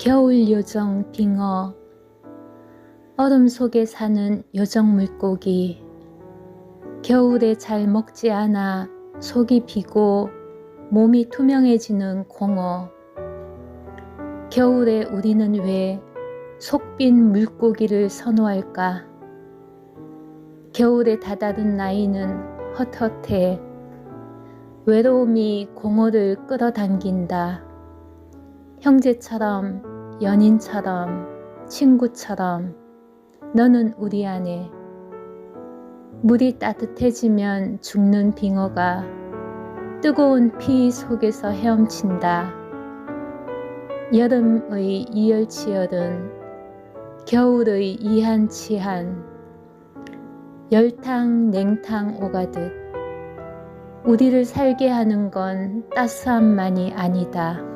겨울 요정 빙어, 얼음 속에 사는 요정 물고기, 겨울에 잘 먹지 않아 속이 비고 몸이 투명해지는 공어. 겨울에 우리는 왜 속빈 물고기를 선호할까? 겨울에 다다른 나이는 헛헛해. 외로움이 공어를 끌어당긴다. 형제처럼, 연인처럼, 친구처럼 너는 우리 안에. 물이 따뜻해지면 죽는 빙어가 뜨거운 피 속에서 헤엄친다. 여름의 이열치열은 겨울의 이한치한, 열탕 냉탕 오가듯 우리를 살게 하는 건 따스함만이 아니다.